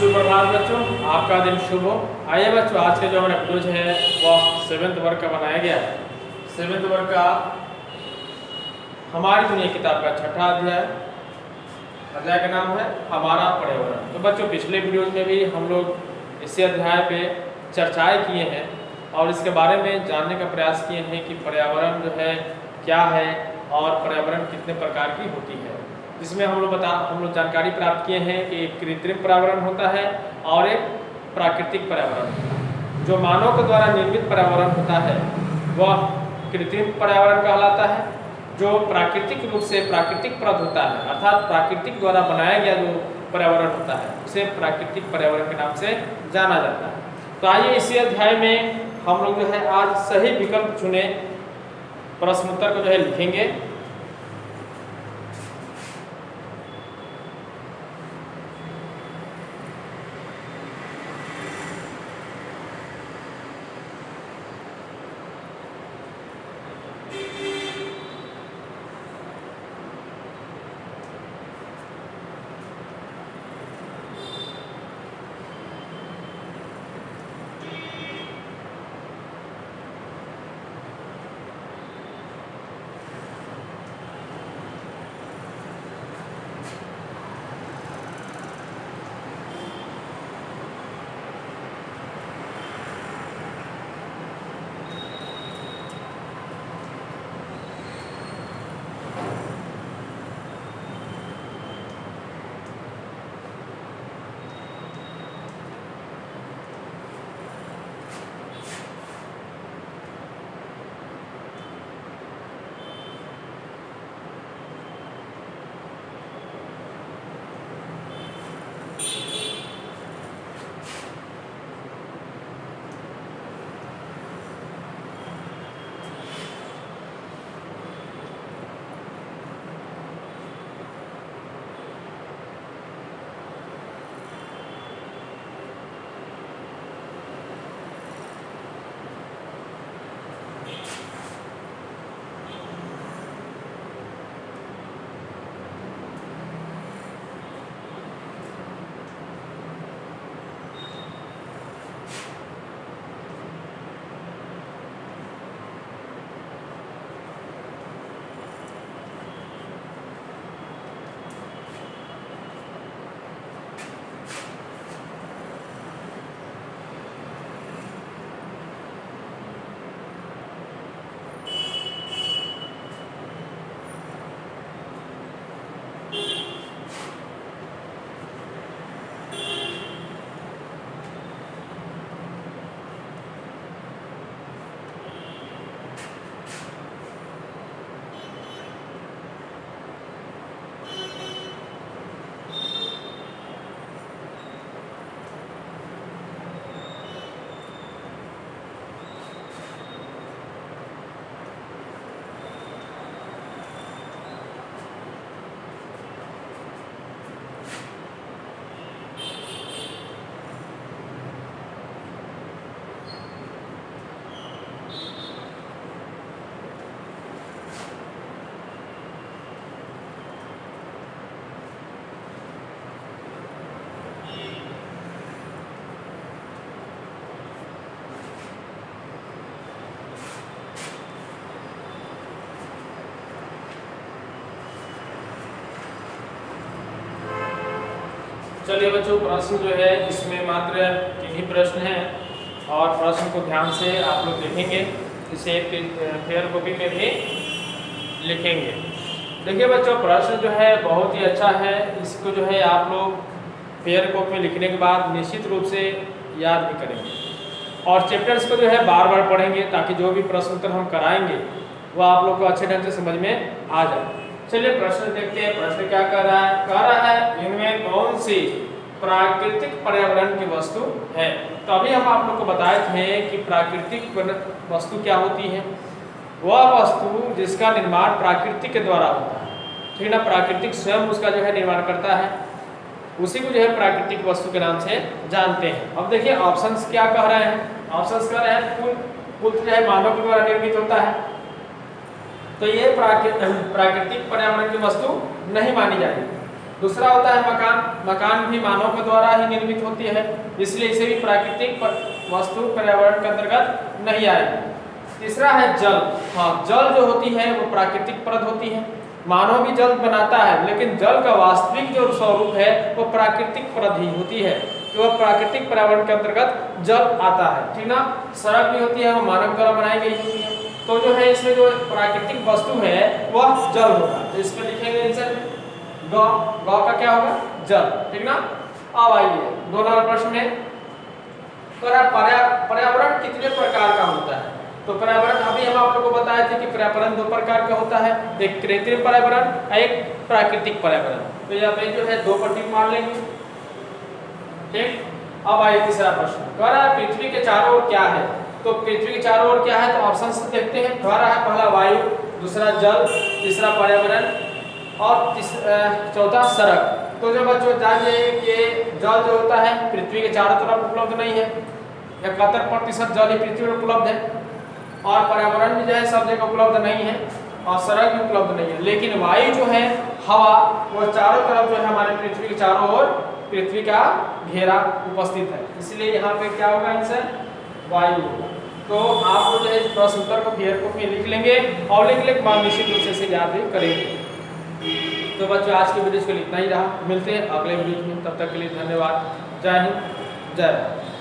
सुप्रभात बच्चों, आपका दिन शुभ हो। आइए बच्चों, आज के जो हमारा क्विज है वह 7th वर्ग का बनाया गया है। 7th वर्ग का हमारी दुनिया किताब का छठा अध्याय का नाम है हमारा पर्यावरण। तो बच्चों, पिछले वीडियोज में भी हम लोग इसी अध्याय पे चर्चाएं किए हैं और इसके बारे में जानने का प्रयास किए हैं कि पर्यावरण जो है क्या है और पर्यावरण कितने प्रकार की होती है। जिसमें हम लोग जानकारी प्राप्त किए हैं कि एक कृत्रिम पर्यावरण होता है और एक प्राकृतिक पर्यावरण। जो मानव के द्वारा निर्मित पर्यावरण होता है वह कृत्रिम पर्यावरण कहलाता है। जो प्राकृतिक रूप से प्राकृतिक प्रद होता है, अर्थात प्राकृतिक द्वारा बनाया गया जो पर्यावरण होता है उसे प्राकृतिक पर्यावरण के नाम से जाना जाता है। तो आइए इसी अध्याय में हम लोग जो है आज सही विकल्प चुने प्रश्न उत्तर को जो है लिखेंगे। चलिए बच्चों, प्रश्न जो है इसमें मात्र 3 ही प्रश्न हैं और प्रश्न को ध्यान से आप लोग देखेंगे, इसे फेयर कॉपी में भी लिखेंगे। देखिए बच्चों, प्रश्न जो है बहुत ही अच्छा है। इसको जो है आप लोग फेयर कॉपी में लिखने के बाद निश्चित रूप से याद भी करेंगे और चैप्टर्स को जो है बार बार पढ़ेंगे ताकि जो भी प्रश्न उत्तर हम कराएंगे वो आप लोग को अच्छे ढंग से समझ में आ जाए। चलिए प्रश्न देखते हैं। प्रश्न क्या कह रहा है इनमें कौन सी प्राकृतिक पर्यावरण की वस्तु है। तो अभी हम आप लोग को बताए थे कि प्राकृतिक वस्तु क्या होती है। वह वस्तु जिसका निर्माण प्रकृति के द्वारा होता है, ठीक है ना। प्राकृतिक स्वयं उसका जो है निर्माण करता है, उसी को जो है प्राकृतिक वस्तु के नाम से जानते हैं। अब देखिए ऑप्शंस क्या कह रहे हैं। ऑप्शंस कह रहे हैं पुत्र जो है मानव के द्वारा निर्मित होता है, तो ये प्राकृतिक पर्यावरण की वस्तु नहीं मानी जाएगी। दूसरा होता है मकान। मकान भी मानव के द्वारा ही निर्मित होती है, इसलिए इसे भी प्राकृतिक वस्तु पर्यावरण के अंतर्गत नहीं आएगी। तीसरा है जल। हाँ, जल जो होती है वो प्राकृतिक परत होती है। मानव भी जल बनाता है, लेकिन जल का वास्तविक जो स्वरूप है वो प्राकृतिक परत ही होती है, तो वह प्राकृतिक पर्यावरण के अंतर्गत जल आता है, ठीक ना। सड़क भी होती है, वो मानव द्वारा बनाई गई होती है। तो जो है इसमें जो प्राकृतिक वस्तु है वह जल होगा। तो इसमें लिखेंगे आंसर ग। ग का क्या होगा? जल, ठीक ना। अब आइए 2 नंबर प्रश्न में, पर्यावरण कितने प्रकार का होता है? तो पर्यावरण अभी हम आप लोगों को बताए थे कि पर्यावरण 2 प्रकार का होता है, एक कृत्रिम पर्यावरण और एक प्राकृतिक पर्यावरण। तो यहाँ पे जो है 2 पर टिक मार लेंगे, ठीक। अब आइए तीसरा प्रश्न, कह रहा है पृथ्वी के चारों ओर क्या है? तो पृथ्वी के चारों ओर क्या है? तो ऑप्शन से देखते हैं। कह रहा है पहला वायु, दूसरा जल, तीसरा पर्यावरण और चौथा सड़क। तो जो बच्चों जानिए कि जल जो होता है पृथ्वी के चारों तरफ उपलब्ध नहीं है, 71% जल ही पृथ्वी पर उपलब्ध है, और पर्यावरण भी जो है सब जगह उपलब्ध नहीं है, और सड़क भी उपलब्ध नहीं है। लेकिन वायु जो है, हवा, वो चारों तरफ जो है हमारे पृथ्वी के चारों ओर पृथ्वी का घेरा उपस्थित है, इसलिए यहाँ पे क्या होगा आंसर? वायु। तो आप जो है प्रश्न उत्तर को फेयर कॉपी में लिख लेंगे और लिख ले बाद निश्चित रूप से इसे याद भी करेंगे। तो बच्चों आज के वीडियो के लिए इतना ही रहा, मिलते हैं अगले वीडियो में, तब तक के लिए धन्यवाद। जय हिंद, जय भारत।